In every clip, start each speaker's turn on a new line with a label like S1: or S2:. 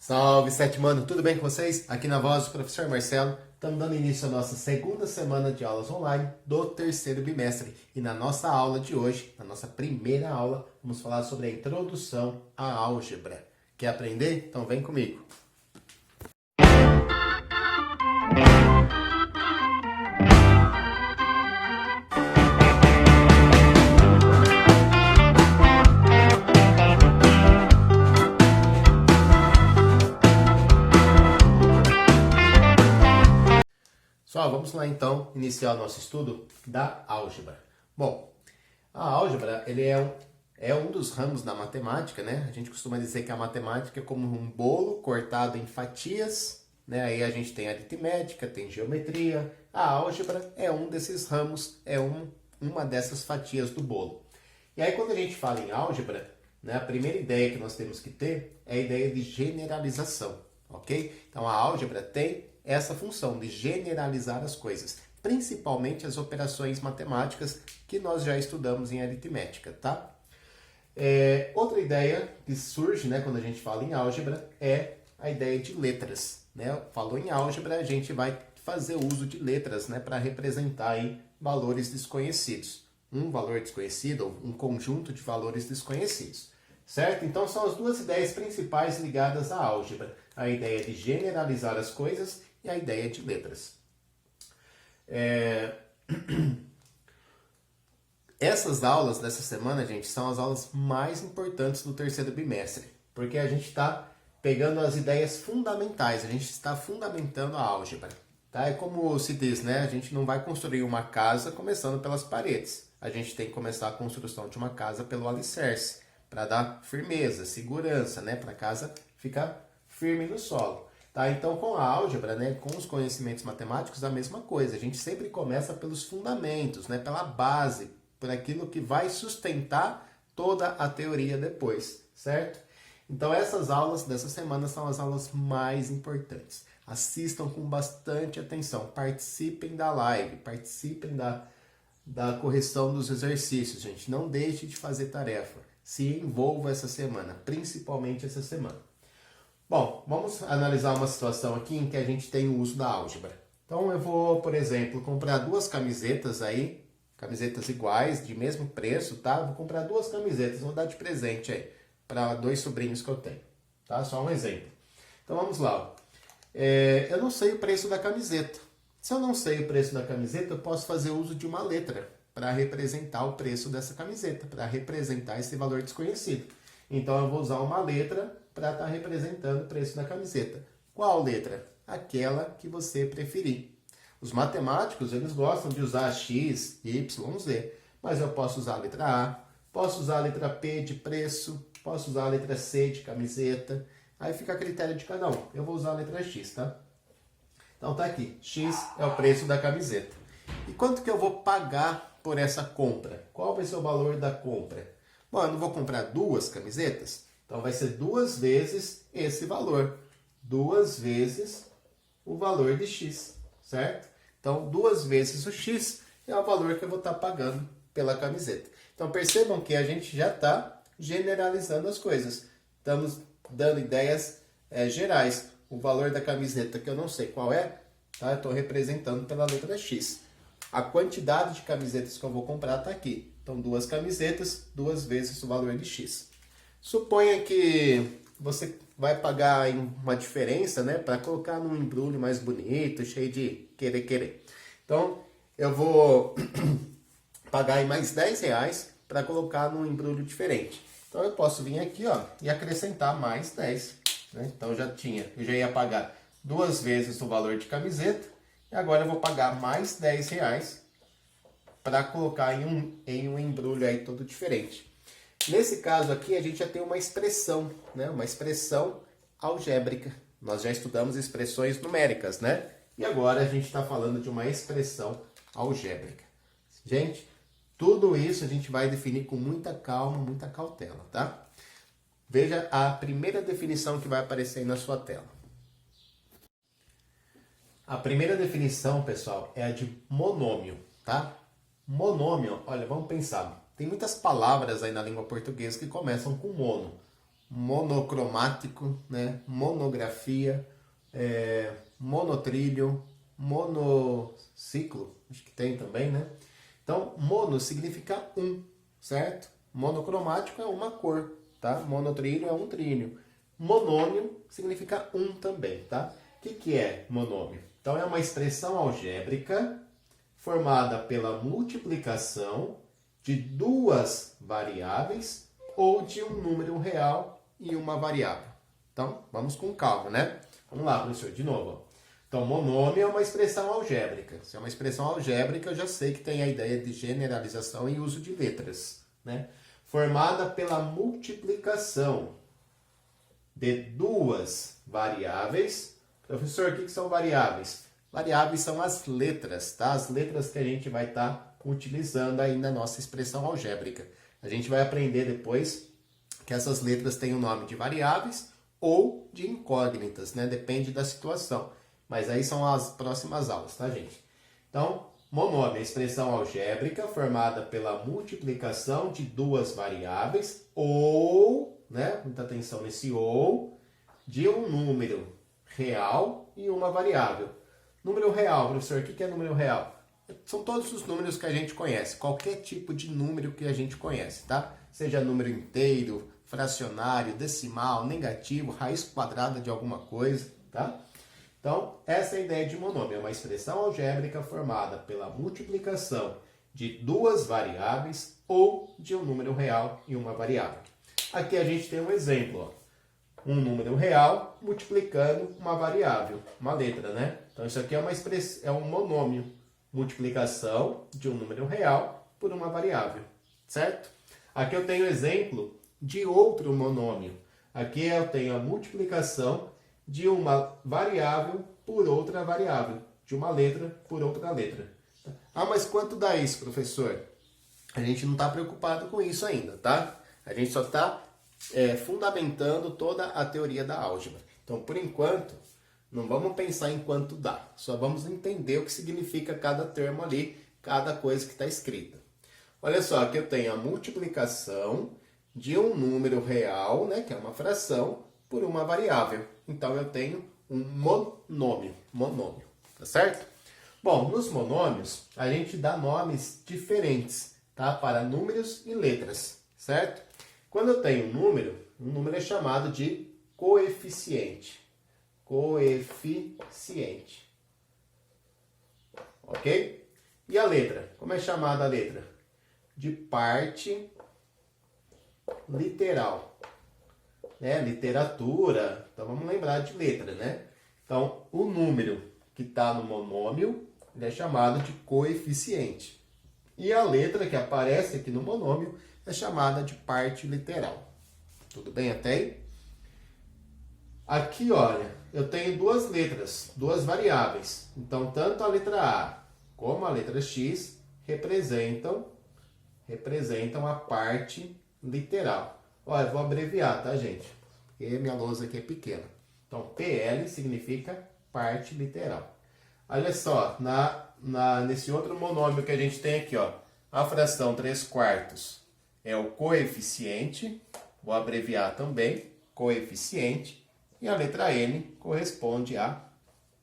S1: Salve, sétimo, tudo bem com vocês? Aqui na voz do professor Marcelo, estamos dando início à nossa segunda semana de aulas online do terceiro bimestre. E na nossa aula de hoje, na nossa primeira aula, vamos falar sobre a introdução à álgebra. Quer aprender? Então vem comigo. Pessoal, vamos lá então iniciar o nosso estudo da álgebra. Bom, a álgebra ele é um dos ramos da matemática, né? A gente costuma dizer que a matemática é como um bolo cortado em fatias, né? Aí a gente tem aritmética, tem geometria. A álgebra é um desses ramos, uma dessas fatias do bolo. E aí quando a gente fala em álgebra, né, a primeira ideia que nós temos que ter é a ideia de generalização, ok? Então a álgebra tem essa função de generalizar as coisas, principalmente as operações matemáticas que nós já estudamos em aritmética, tá? Outra ideia que surge, né, quando a gente fala em álgebra é a ideia de letras, né? Falou em álgebra, a gente vai fazer uso de letras, né, para representar aí valores desconhecidos. Um valor desconhecido ou um conjunto de valores desconhecidos, certo? Então são as duas ideias principais ligadas à álgebra, a ideia de generalizar as coisas e a ideia de letras. Essas aulas dessa semana, gente, são as aulas mais importantes do terceiro bimestre, porque a gente está pegando as ideias fundamentais, a gente está fundamentando a álgebra. Tá? É como se diz, né? A gente não vai construir uma casa começando pelas paredes. A gente tem que começar a construção de uma casa pelo alicerce, para dar firmeza, segurança, né? Para a casa ficar firme no solo. Tá? Então, com a álgebra, né, com os conhecimentos matemáticos, a mesma coisa. A gente sempre começa pelos fundamentos, né, pela base, por aquilo que vai sustentar toda a teoria depois, certo? Então, essas aulas dessa semana são as aulas mais importantes. Assistam com bastante atenção, participem da live, participem da correção dos exercícios, gente. Não deixe de fazer tarefa. Se envolva essa semana, principalmente essa semana. Bom, vamos analisar uma situação aqui em que a gente tem o uso da álgebra. Então eu vou, por exemplo, comprar duas camisetas aí, camisetas iguais, de mesmo preço, tá? Vou comprar duas camisetas, vou dar de presente aí, para dois sobrinhos que eu tenho, tá? Só um exemplo. Então vamos lá. Eu não sei o preço da camiseta. Se eu não sei o preço da camiseta, eu posso fazer uso de uma letra para representar o preço dessa camiseta, para representar esse valor desconhecido. Então eu vou usar uma letra para estar representando o preço da camiseta. Qual letra? Aquela que você preferir. Os matemáticos, eles gostam de usar X, Y, Z, mas eu posso usar a letra A, posso usar a letra P de preço, posso usar a letra C de camiseta, aí fica a critério de cada um. Eu vou usar a letra X, tá? Então tá aqui, X é o preço da camiseta. E quanto que eu vou pagar por essa compra? Qual vai ser o valor da compra? Bom, eu não vou comprar duas camisetas? Então, vai ser 2 vezes esse valor. 2 vezes o valor de X, certo? Então, 2 vezes o X é o valor que eu vou estar pagando pela camiseta. Então, percebam que a gente já está generalizando as coisas. Estamos dando ideias gerais. O valor da camiseta, que eu não sei qual é, tá? Eu estou representando pela letra X. A quantidade de camisetas que eu vou comprar está aqui. Então, 2 camisetas, 2 vezes o valor de X. Suponha que você vai pagar uma diferença, né, para colocar num embrulho mais bonito, cheio de querer. Então, eu vou pagar aí mais R$10 para colocar num embrulho diferente. Então, eu posso vir aqui, ó, e acrescentar mais 10. Né? Então, eu já ia pagar 2 vezes o valor de camiseta e agora eu vou pagar mais R$10 para colocar em um embrulho aí todo diferente. Nesse caso aqui, a gente já tem uma expressão, né? Uma expressão algébrica. Nós já estudamos expressões numéricas, né? E agora a gente está falando de uma expressão algébrica. Gente, tudo isso a gente vai definir com muita calma, muita cautela, tá? Veja a primeira definição que vai aparecer aí na sua tela. A primeira definição, pessoal, é a de monômio, tá? Monômio, olha, vamos pensar. Tem muitas palavras aí na língua portuguesa que começam com mono. monocromático, né? Monografia, monotrilho, monociclo, acho que tem também, né? Então, mono significa um, certo? Monocromático é uma cor, tá? Monotrilho é um trilho. Monômio significa um também, tá? O que é monômio? Então, é uma expressão algébrica formada pela multiplicação de duas variáveis ou de um número real e uma variável. Então, vamos com calma, né? Vamos lá, professor, de novo. Ó. Então, monômio é uma expressão algébrica. Se é uma expressão algébrica, eu já sei que tem a ideia de generalização e uso de letras, né? Formada pela multiplicação de duas variáveis. Professor, o que são variáveis? Variáveis são as letras, tá? As letras que a gente vai estar utilizando aí na nossa expressão algébrica. A gente vai aprender depois que essas letras têm o nome de variáveis ou de incógnitas, né? Depende da situação. Mas aí são as próximas aulas, tá, gente? Então, monômio é a expressão algébrica formada pela multiplicação de duas variáveis ou, né? Muita atenção nesse ou, de um número real e uma variável. Número real, professor, o que é número real? São todos os números que a gente conhece, qualquer tipo de número que a gente conhece, tá? Seja número inteiro, fracionário, decimal, negativo, raiz quadrada de alguma coisa, tá? Então, essa é a ideia de monômio, é uma expressão algébrica formada pela multiplicação de duas variáveis ou de um número real e uma variável. Aqui a gente tem um exemplo, ó. Um número real multiplicando uma variável, uma letra, né? Então, isso aqui é um monômio, multiplicação de um número real por uma variável, certo? Aqui eu tenho exemplo de outro monômio. Aqui eu tenho a multiplicação de uma variável por outra variável, de uma letra por outra letra. Ah, mas quanto dá isso, professor? A gente não está preocupado com isso ainda, tá? A gente só está fundamentando toda a teoria da álgebra. Então, por enquanto, não vamos pensar em quanto dá. Só vamos entender o que significa cada termo ali, cada coisa que está escrita. Olha só, aqui eu tenho a multiplicação de um número real, né, que é uma fração, por uma variável. Então, eu tenho um monômio, tá certo? Bom, nos monômios, a gente dá nomes diferentes, tá, para números e letras, certo? Quando eu tenho um número é chamado de coeficiente. Coeficiente. Ok? E a letra? Como é chamada a letra? De parte literal. Né? Literatura. Então vamos lembrar de letra, né? Então o número que está no monômio ele é chamado de coeficiente. E a letra que aparece aqui no monômio é chamada de parte literal. Tudo bem até aí? Aqui, olha, eu tenho duas letras, duas variáveis. Então, tanto a letra A como a letra X representam a parte literal. Olha, eu vou abreviar, tá, gente? Porque minha lousa aqui é pequena. Então, PL significa parte literal. Olha só, nesse outro monômio que a gente tem aqui, ó, a fração 3/4 é o coeficiente, vou abreviar também, coeficiente, e a letra N corresponde à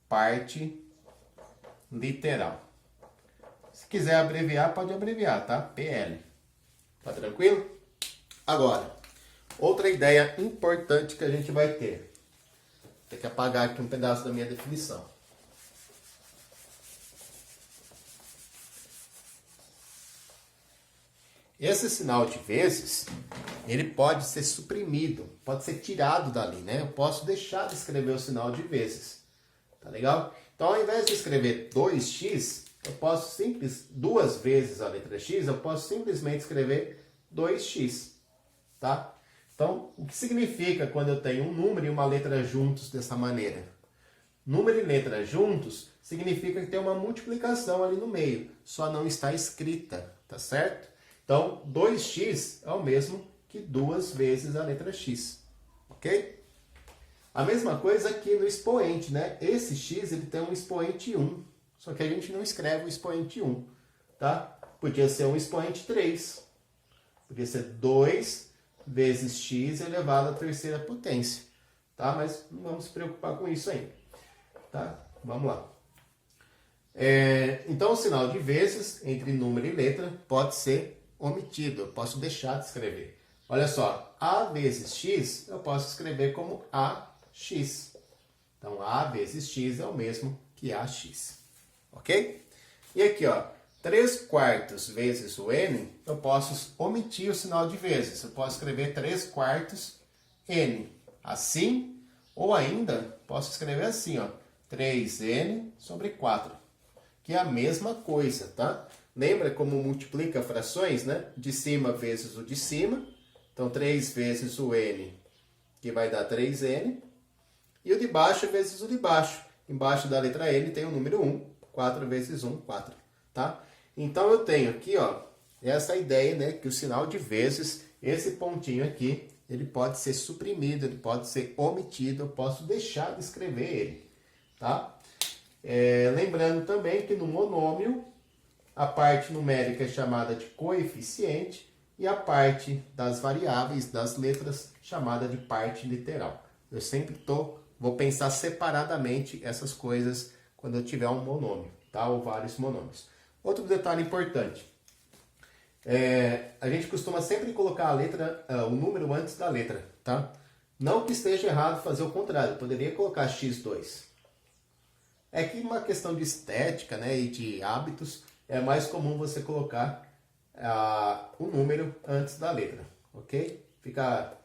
S1: parte literal. Se quiser abreviar, pode abreviar, tá? PL. Tá tranquilo? Agora, outra ideia importante que a gente vai ter. Tem que apagar aqui um pedaço da minha definição. Esse sinal de vezes, ele pode ser suprimido, pode ser tirado dali, né? Eu posso deixar de escrever o sinal de vezes, tá legal? Então, ao invés de escrever 2x, eu posso duas vezes a letra x, eu posso simplesmente escrever 2x, tá? Então, o que significa quando eu tenho um número e uma letra juntos dessa maneira? Número e letra juntos significa que tem uma multiplicação ali no meio, só não está escrita, tá certo? Então, 2x é o mesmo que duas vezes a letra x, ok? A mesma coisa aqui no expoente, né? Esse x ele tem um expoente 1, só que a gente não escreve o expoente 1, tá? Podia ser um expoente 3, podia ser 2 vezes x elevado à terceira potência. Tá? Mas não vamos se preocupar com isso ainda. Tá? Vamos lá. Então, o sinal de vezes entre número e letra pode ser omitido. Eu posso deixar de escrever. Olha só, a vezes x eu posso escrever como ax. Então, a vezes x é o mesmo que ax. Ok? E aqui, ó, 3/4 vezes o n, eu posso omitir o sinal de vezes. Eu posso escrever 3/4 n. Assim, ou ainda, posso escrever assim, ó, 3n sobre 4. Que é a mesma coisa, tá? Lembra como multiplica frações, né? De cima vezes o de cima. Então, 3 vezes o n, que vai dar 3n. E o de baixo vezes o de baixo. Embaixo da letra n tem o número 1. 4 vezes 1, 4. Tá? Então, eu tenho aqui, ó, essa ideia, né? Que o sinal de vezes, esse pontinho aqui, ele pode ser suprimido, ele pode ser omitido. Eu posso deixar de escrever ele. Tá? Lembrando também que no monômio, a parte numérica é chamada de coeficiente e a parte das variáveis, das letras, chamada de parte literal. Eu sempre vou pensar separadamente essas coisas quando eu tiver um monômio, tá? Ou vários monômios. Outro detalhe importante. A gente costuma sempre colocar o número antes da letra, tá? Não que esteja errado fazer o contrário, eu poderia colocar x2. É que uma questão de estética, né, e de hábitos, é mais comum você colocar o número antes da letra, ok? Fica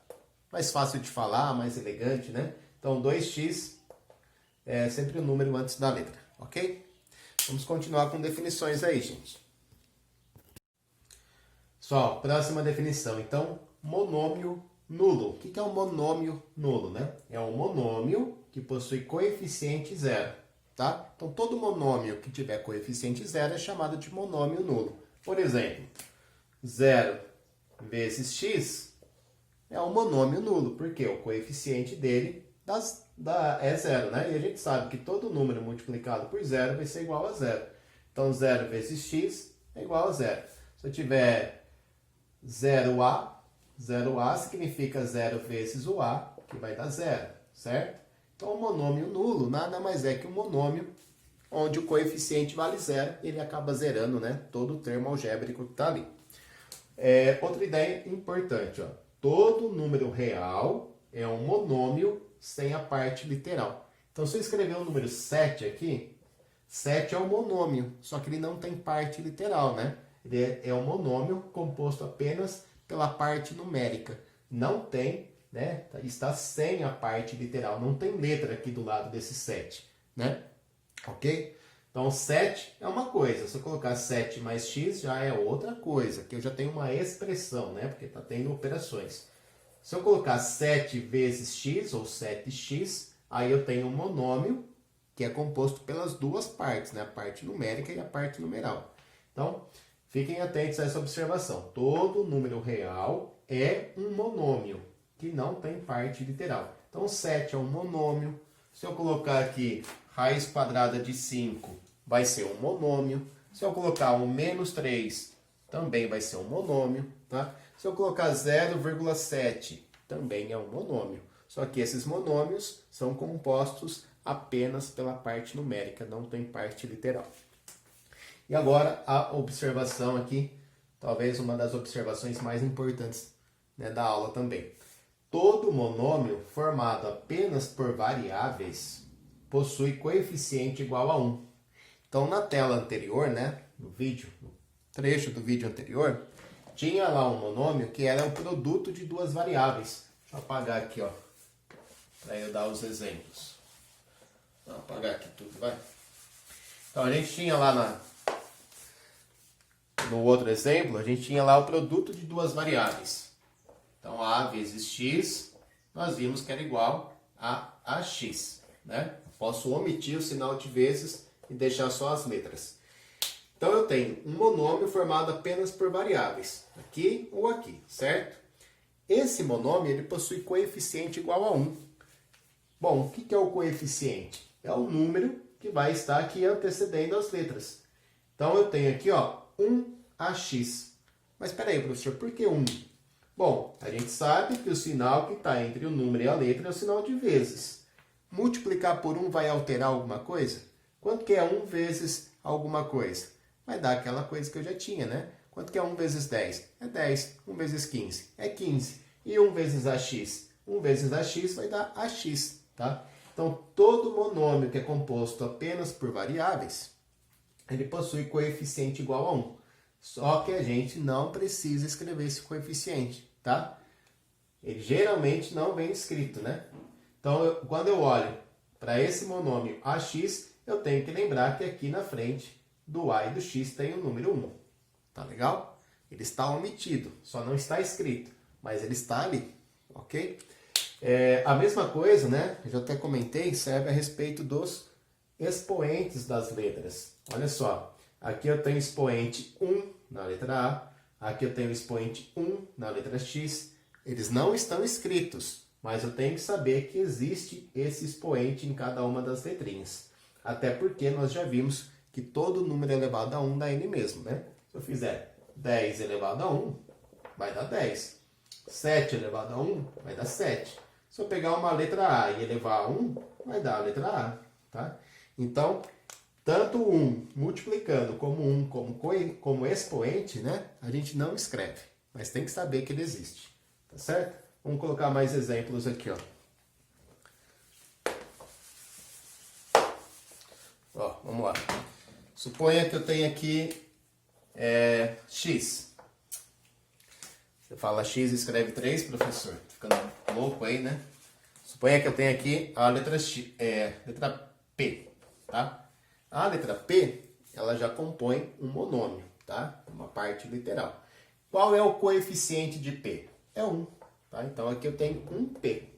S1: mais fácil de falar, mais elegante, né? Então, 2x é sempre o número antes da letra, ok? Vamos continuar com definições aí, gente. Só, próxima definição. Então, monômio nulo. O que é um monômio nulo, né? É um monômio que possui coeficiente zero. Tá? Então, todo monômio que tiver coeficiente zero é chamado de monômio nulo. Por exemplo, 0 vezes x é um monômio nulo, porque o coeficiente dele é zero, né? E a gente sabe que todo número multiplicado por zero vai ser igual a zero. Então, 0 vezes x é igual a zero. Se eu tiver 0a significa 0 vezes o a, que vai dar zero, certo? Então, o monômio nulo nada mais é que um monômio onde o coeficiente vale zero e ele acaba zerando, né, todo o termo algébrico que está ali. Outra ideia importante, ó, todo número real é um monômio sem a parte literal. Então, se eu escrever o número 7 aqui, 7 é um monômio, só que ele não tem parte literal, né? Ele é um monômio composto apenas pela parte numérica. Não tem, né? Está sem a parte literal. Não tem letra aqui do lado desse 7, né? Ok? Então, 7 é uma coisa. Se eu colocar 7 mais x, já é outra coisa. Que eu já tenho uma expressão, né? Porque está tendo operações. Se eu colocar 7 vezes x, ou 7x, aí eu tenho um monômio que é composto pelas duas partes, né? A parte numérica e a parte numeral. Então, fiquem atentos a essa observação. Todo número real é um monômio que não tem parte literal. Então, 7 é um monômio. Se eu colocar aqui raiz quadrada de 5, vai ser um monômio. Se eu colocar um menos 3, também vai ser um monômio. Tá? Se eu colocar 0,7, também é um monômio. Só que esses monômios são compostos apenas pela parte numérica, não tem parte literal. E agora a observação aqui, talvez uma das observações mais importantes, né, da aula também. Todo monômio formado apenas por variáveis possui coeficiente igual a 1. Então, na tela anterior, né, no trecho do vídeo anterior, tinha lá um monômio que era o produto de duas variáveis. Deixa eu apagar aqui, ó, para eu dar os exemplos. Vou apagar aqui tudo, vai. Então, a gente tinha lá no outro exemplo, a gente tinha lá o produto de duas variáveis. Então, a vezes x, nós vimos que era igual a ax, né? Posso omitir o sinal de vezes e deixar só as letras. Então, eu tenho um monômio formado apenas por variáveis, aqui ou aqui, certo? Esse monômio ele possui coeficiente igual a 1. Bom, o que é o coeficiente? É o número que vai estar aqui antecedendo as letras. Então, eu tenho aqui, ó, 1ax. Mas espera aí, professor, por que 1? Bom, a gente sabe que o sinal que está entre o número e a letra é o sinal de vezes. Multiplicar por 1 vai alterar alguma coisa? Quanto que é 1 vezes alguma coisa? Vai dar aquela coisa que eu já tinha, né? Quanto que é 1 vezes 10? É 10. 1 vezes 15? É 15. E 1 vezes AX? 1 vezes AX vai dar AX, tá? Então, todo monômio que é composto apenas por variáveis, ele possui coeficiente igual a 1. Só que a gente não precisa escrever esse coeficiente, tá? Ele geralmente não vem escrito, né? Então, quando eu olho para esse monômio AX, eu tenho que lembrar que aqui na frente do A e do X tem o número 1. Tá legal? Ele está omitido, só não está escrito, mas ele está ali, ok? A mesma coisa, né? Eu já até comentei, serve a respeito dos expoentes das letras. Olha só, aqui eu tenho expoente 1 na letra A, aqui eu tenho expoente 1 na letra X. Eles não estão escritos, mas eu tenho que saber que existe esse expoente em cada uma das letrinhas. Até porque nós já vimos que todo número elevado a 1 dá N mesmo, né? Se eu fizer 10 elevado a 1, vai dar 10. 7 elevado a 1, vai dar 7. Se eu pegar uma letra A e elevar a 1, vai dar a letra A, tá? Então, tanto 1 multiplicando como 1 como expoente, né? A gente não escreve, mas tem que saber que ele existe, tá certo? Vamos colocar mais exemplos aqui, ó. Ó, vamos lá. Suponha que eu tenho aqui X. Você fala X e escreve 3, professor. Ficando louco aí, né? Suponha que eu tenho aqui a letra P, tá? A letra P, ela já compõe um monômio, tá? Uma parte literal. Qual é o coeficiente de P? É 1, tá? Então aqui eu tenho um P,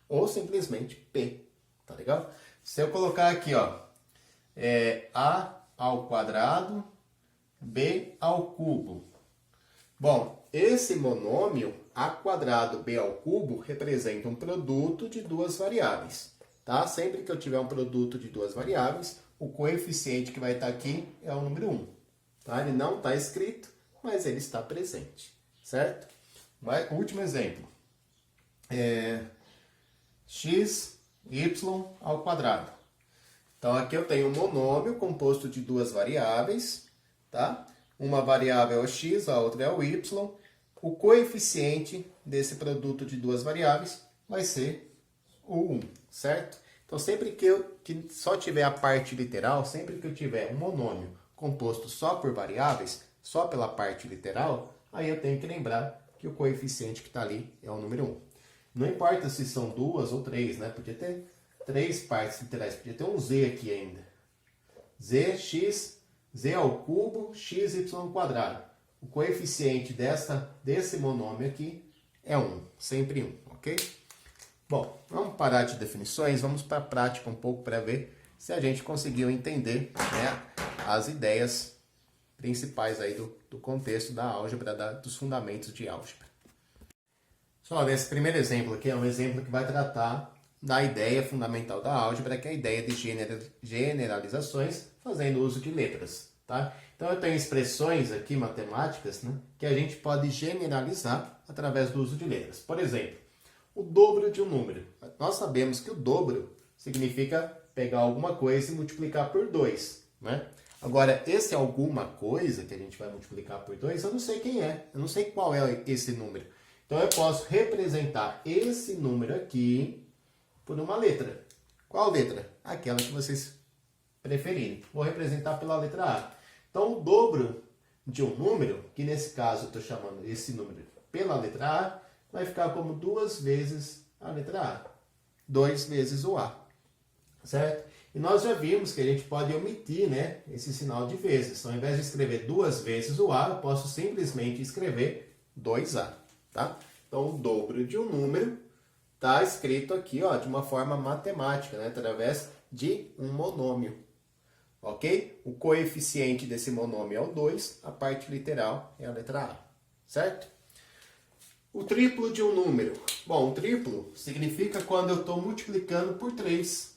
S1: ou simplesmente P, tá legal? Se eu colocar aqui, ó, A ao quadrado, B ao cubo. Bom, esse monômio A quadrado B ao cubo representa um produto de duas variáveis, tá? Sempre que eu tiver um produto de duas variáveis, o coeficiente que vai estar aqui é o número 1, tá? Ele não está escrito, mas ele está presente, certo? Último exemplo. X, Y ao quadrado. Então, aqui eu tenho um monômio composto de duas variáveis, tá? Uma variável é o x, a outra é o y. O coeficiente desse produto de duas variáveis vai ser o 1, certo? Então, sempre que só tiver a parte literal, sempre que eu tiver um monômio composto só por variáveis, só pela parte literal, aí eu tenho que lembrar que o coeficiente que está ali é o número 1. Não importa se são duas ou três, né? Podia ter 3 partes literais, podia ter um z aqui ainda. Z ao cubo, xy ao quadrado. O coeficiente desse monômio aqui é 1, sempre 1, ok? Bom, vamos parar de definições, vamos para a prática um pouco para ver se a gente conseguiu entender, né, as ideias principais aí do contexto da álgebra, dos fundamentos de álgebra. Só nesse primeiro exemplo aqui é um exemplo que vai tratar da ideia fundamental da álgebra, que é a ideia de generalizações fazendo uso de letras, tá? Então eu tenho expressões aqui matemáticas, né, que a gente pode generalizar através do uso de letras. Por exemplo, o dobro de um número. Nós sabemos que o dobro significa pegar alguma coisa e multiplicar por 2, né? Agora, esse alguma coisa que a gente vai multiplicar por 2, eu não sei quem é, eu não sei qual é esse número. Então eu posso representar esse número aqui por uma letra. Qual letra? Aquela que vocês preferirem. Vou representar pela letra A. Então, o dobro de um número, que nesse caso eu estou chamando esse número pela letra A, vai ficar como 2 vezes a letra A. 2 vezes o A. Certo? E nós já vimos que a gente pode omitir, né, esse sinal de vezes. Então, ao invés de escrever 2 vezes o A, eu posso simplesmente escrever 2A. Tá? Então, o dobro de um número está escrito aqui, ó, de uma forma matemática, né, através de um monômio. Ok? O coeficiente desse monômio é o 2, a parte literal é a letra A. Certo? O triplo de um número. Bom, o triplo significa quando eu estou multiplicando por 3.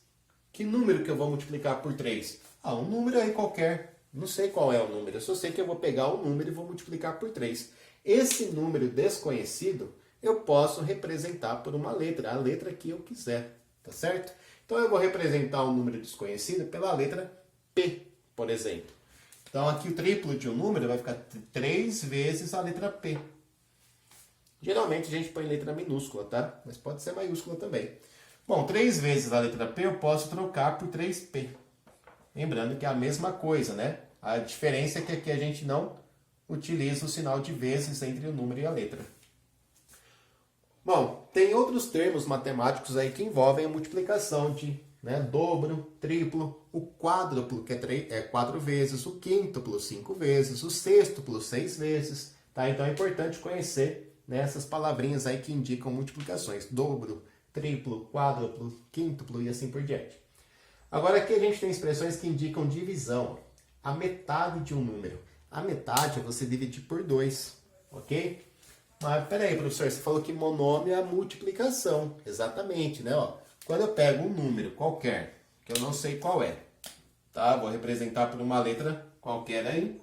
S1: Que número que eu vou multiplicar por 3? Ah, um número aí qualquer. Não sei qual é o número. Eu só sei que eu vou pegar o número e vou multiplicar por 3. Esse número desconhecido eu posso representar por uma letra, a letra que eu quiser, tá certo? Então eu vou representar um número desconhecido pela letra P, por exemplo. Então aqui o triplo de um número vai ficar 3 vezes a letra P. Geralmente a gente põe letra minúscula, tá? Mas pode ser maiúscula também. Bom, 3 vezes a letra P eu posso trocar por 3P. Lembrando que é a mesma coisa, né? A diferença é que aqui a gente não utiliza o sinal de vezes entre o número e a letra. Bom, tem outros termos matemáticos aí que envolvem a multiplicação de dobro, triplo, o quádruplo, que é 4 vezes, o quíntuplo, 5 vezes, o sextuplo, 6 vezes. Tá? Então é importante conhecer essas palavrinhas aí que indicam multiplicações. Dobro, triplo, quádruplo, quíntuplo e assim por diante. Agora aqui a gente tem expressões que indicam divisão. A metade de um número. A metade é você dividir por 2, ok? Mas peraí, professor, você falou que monômio é a multiplicação. Exatamente, né? Ó, quando eu pego um número qualquer, que eu não sei qual é, tá? Vou representar por uma letra qualquer aí.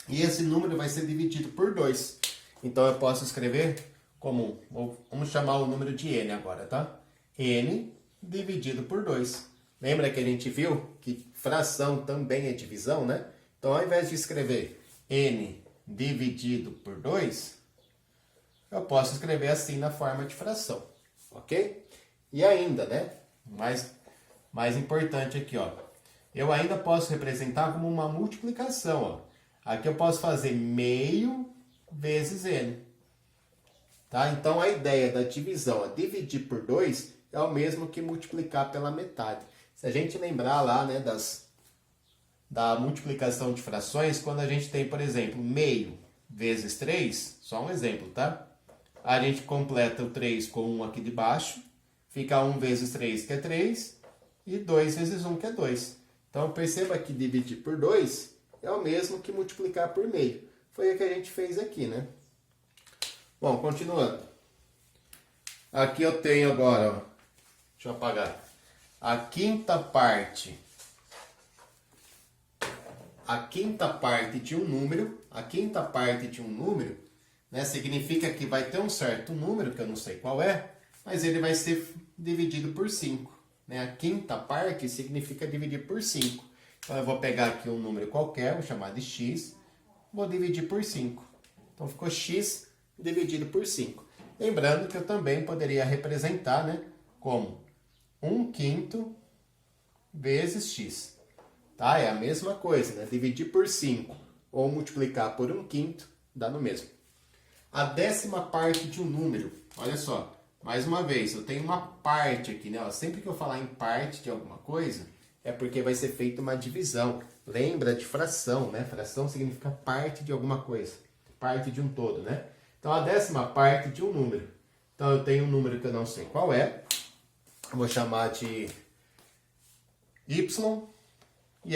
S1: E esse número vai ser dividido por 2. Então eu posso escrever como, vamos chamar o número de n agora, tá? N dividido por 2. Lembra que a gente viu que fração também é divisão, né? Então ao invés de escrever n dividido por 2, eu posso escrever assim na forma de fração, ok? E ainda, né? Mais importante aqui, ó. Eu ainda posso representar como uma multiplicação, ó. Aqui eu posso fazer meio vezes n. Tá? Então a ideia da divisão, ó, dividir por 2, é o mesmo que multiplicar pela metade. Se a gente lembrar lá, né, da multiplicação de frações, quando a gente tem, por exemplo, meio vezes 3, só um exemplo, tá? A gente completa o 3 com 1 aqui de baixo, fica 1 vezes 3, que é 3, e 2 vezes 1, que é 2. Então, perceba que dividir por 2 é o mesmo que multiplicar por meio. Foi o que a gente fez aqui, né? Bom, continuando. Aqui eu tenho agora, ó, deixa eu apagar, a quinta parte de um número. A quinta parte de um número, né, significa que vai ter um certo número, que eu não sei qual é, mas ele vai ser dividido por 5. Né? A quinta parte significa dividir por 5. Então eu vou pegar aqui um número qualquer, vou chamar de x, vou dividir por 5. Então ficou x dividido por 5. Lembrando que eu também poderia representar, né, como 1/5 vezes x. Tá? É a mesma coisa, né? Dividir por 5 ou multiplicar por 1/5 dá no mesmo. A décima parte de um número, olha só, mais uma vez, eu tenho uma parte aqui, né? Ó, sempre que eu falar em parte de alguma coisa, é porque vai ser feita uma divisão. Lembra de fração, né? Fração significa parte de alguma coisa, parte de um todo, né? Então, a décima parte de um número. Então, eu tenho um número que eu não sei qual é, eu vou chamar de y, e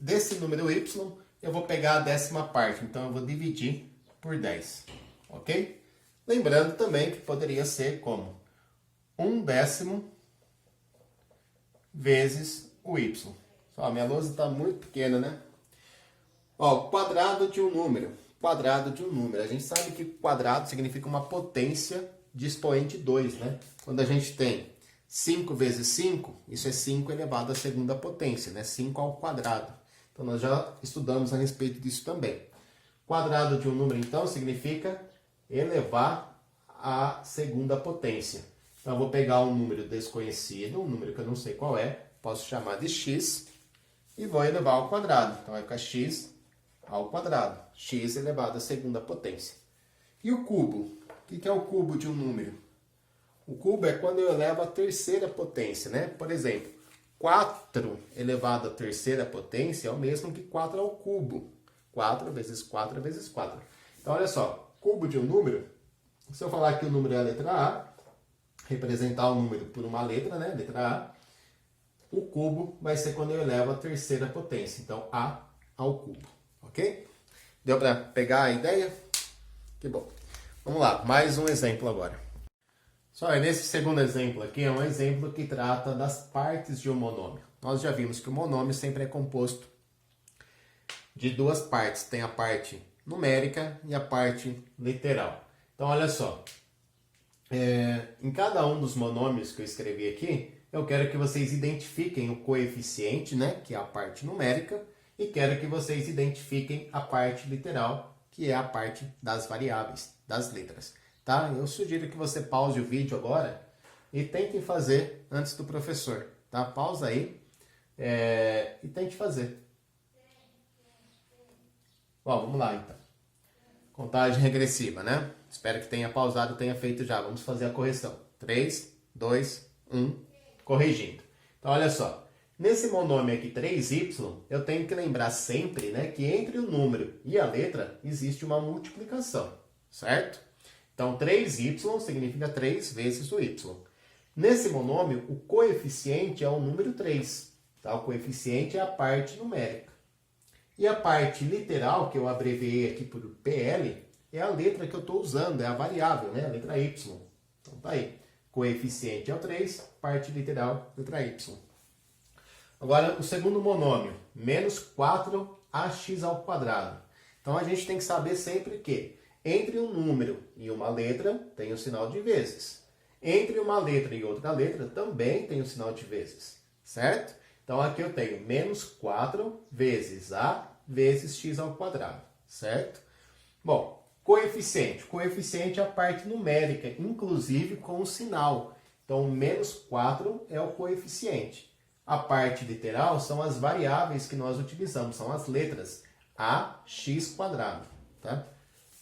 S1: desse número y, eu vou pegar a décima parte, então eu vou dividir por 10, ok? Lembrando também que poderia ser como 1/10 vezes o y. Ó, minha lousa está muito pequena, né? Ó, quadrado de um número. Quadrado de um número. A gente sabe que quadrado significa uma potência de expoente 2, né? Quando a gente tem 5 vezes 5, isso é 5 elevado à segunda potência, né? 5 ao quadrado. Então, nós já estudamos a respeito disso também. Quadrado de um número, então, significa elevar à segunda potência. Então, eu vou pegar um número desconhecido, um número que eu não sei qual é, posso chamar de x, e vou elevar ao quadrado. Então, vai ficar x ao quadrado. X elevado à segunda potência. E o cubo? O que é o cubo de um número? O cubo é quando eu elevo à terceira potência, né? Por exemplo, 4 elevado à terceira potência é o mesmo que 4 ao cubo. 4 vezes 4 vezes 4. Então, olha só, cubo de um número, se eu falar que o número é a letra A, representar o número por uma letra, né? Letra A, o cubo vai ser quando eu elevo à terceira potência. Então, A ao cubo, ok? Deu para pegar a ideia? Que bom. Vamos lá, mais um exemplo agora. Só nesse segundo exemplo aqui é um exemplo que trata das partes de um monômio. Nós já vimos que o monômio sempre é composto de duas partes. Tem a parte numérica e a parte literal. Então, olha só. Em cada um dos monômios que eu escrevi aqui, eu quero que vocês identifiquem o coeficiente, né, que é a parte numérica, e quero que vocês identifiquem a parte literal, que é a parte das variáveis, das letras. Tá? Eu sugiro que você pause o vídeo agora e tentem fazer antes do professor. Tá? Pausa aí e tente fazer. Bom, vamos lá então. Contagem regressiva, né? Espero que tenha pausado e tenha feito já. Vamos fazer a correção. 3, 2, 1, corrigindo. Então, olha só. Nesse monômio aqui, 3y, eu tenho que lembrar sempre, né, que entre o número e a letra existe uma multiplicação, certo? Então, 3y significa 3 vezes o y. Nesse monômio, o coeficiente é o número 3. Tá? O coeficiente é a parte numérica. E a parte literal, que eu abreviei aqui por PL, é a letra que eu estou usando, é a variável, né? A letra y. Então, tá aí. Coeficiente é o 3, parte literal, letra y. Agora, o segundo monômio, menos 4ax ao quadrado. Então, a gente tem que saber sempre que entre um número e uma letra tem o sinal de vezes. Entre uma letra e outra letra também tem o sinal de vezes, certo? Então, aqui eu tenho menos 4 vezes a vezes x ao quadrado, certo? Bom, coeficiente. Coeficiente é a parte numérica, inclusive com o sinal. Então, menos 4 é o coeficiente. A parte literal são as variáveis que nós utilizamos, são as letras ax quadrado, tá?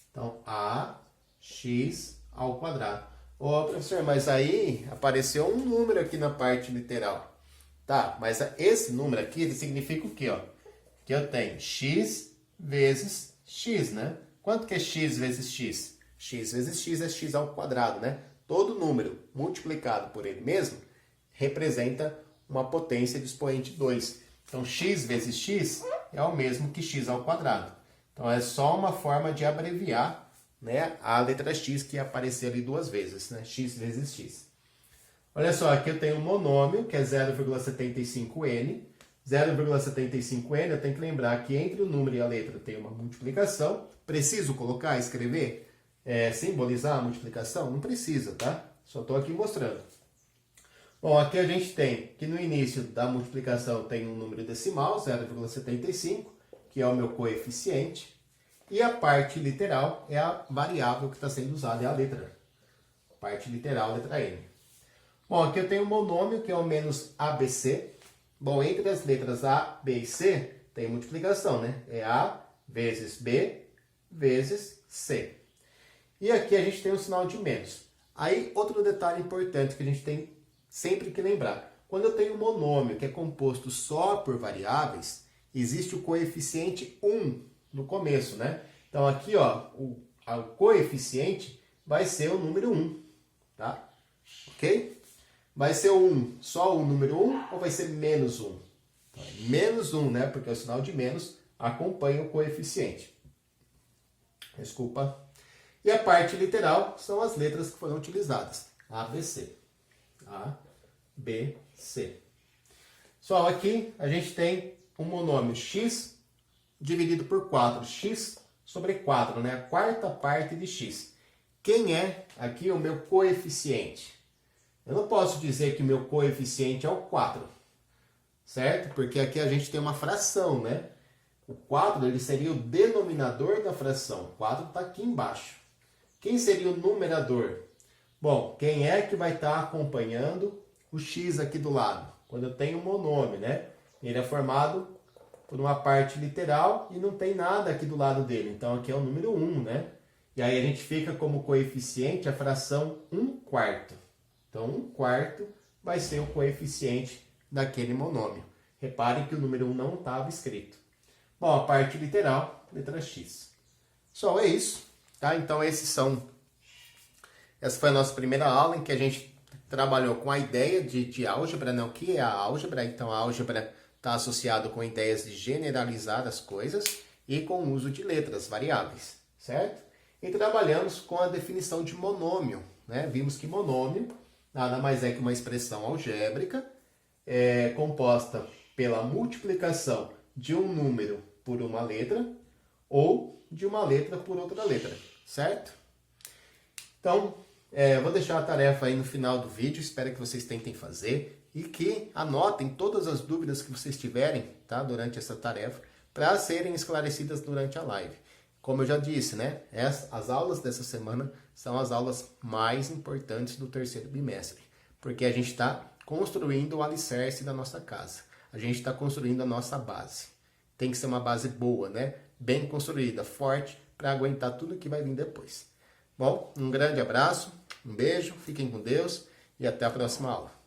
S1: Então, ax ao quadrado. Ô, professor, mas aí apareceu um número aqui na parte literal. Tá, mas esse número aqui ele significa o quê? Ó? Que eu tenho x vezes x, né? Quanto que é x vezes x? X vezes x é x ao quadrado, né? Todo número multiplicado por ele mesmo representa uma potência de expoente 2. Então, x vezes x é o mesmo que x ao quadrado. Então, é só uma forma de abreviar, né, a letra x que apareceu ali duas vezes, né? X vezes x. Olha só, aqui eu tenho um monômio, que é 0,75n. 0,75n, eu tenho que lembrar que entre o número e a letra tem uma multiplicação. Preciso colocar, escrever, simbolizar a multiplicação? Não precisa, tá? Só estou aqui mostrando. Bom, aqui a gente tem que no início da multiplicação tem um número decimal, 0,75, que é o meu coeficiente. E a parte literal é a variável que está sendo usada, é a letra. Parte literal, letra N. Bom, aqui eu tenho um monômio, que é o menos ABC. Bom, entre as letras A, B e C, tem multiplicação, né? É A vezes B vezes C. E aqui a gente tem um sinal de menos. Aí, outro detalhe importante que a gente tem sempre que lembrar. Quando eu tenho um monômio que é composto só por variáveis, existe o coeficiente 1 no começo, né? Então, aqui, ó, o coeficiente vai ser o número 1, tá? Ok? Vai ser o 1 só o número 1 ou vai ser menos 1? Então, é menos 1, né? Porque o sinal de menos acompanha o coeficiente. Desculpa. E a parte literal são as letras que foram utilizadas. A, B, C. A, B, C. Só aqui a gente tem um monômio x dividido por 4. X sobre 4, né? A quarta parte de x. Quem é aqui o meu coeficiente? Eu não posso dizer que meu coeficiente é o 4, certo? Porque aqui a gente tem uma fração, né? O 4 ele seria o denominador da fração. O 4 está aqui embaixo. Quem seria o numerador? Bom, quem é que vai estar acompanhando o x aqui do lado? Quando eu tenho um monômio, né? Ele é formado por uma parte literal e não tem nada aqui do lado dele. Então, aqui é o número 1, né? E aí a gente fica como coeficiente a fração 1/4. Então, 1/4 vai ser o coeficiente daquele monômio. Reparem que o número 1 não estava escrito. Bom, a parte literal, letra x. Só é isso, tá? Então, essa foi a nossa primeira aula em que a gente trabalhou com a ideia de álgebra, né? O que é a álgebra? Então, a álgebra está associada com ideias de generalizar as coisas e com o uso de letras, variáveis, certo? E trabalhamos com a definição de monômio, né? Vimos que monômio nada mais é que uma expressão algébrica composta pela multiplicação de um número por uma letra ou de uma letra por outra letra, certo? Então, eu vou deixar a tarefa aí no final do vídeo, espero que vocês tentem fazer e que anotem todas as dúvidas que vocês tiverem, tá, durante essa tarefa, para serem esclarecidas durante a live. Como eu já disse, né, as aulas dessa semana são as aulas mais importantes do terceiro bimestre, porque a gente está construindo o alicerce da nossa casa, a gente está construindo a nossa base. Tem que ser uma base boa, né, bem construída, forte, para aguentar tudo que vai vir depois. Bom, um grande abraço, um beijo, fiquem com Deus e até a próxima aula.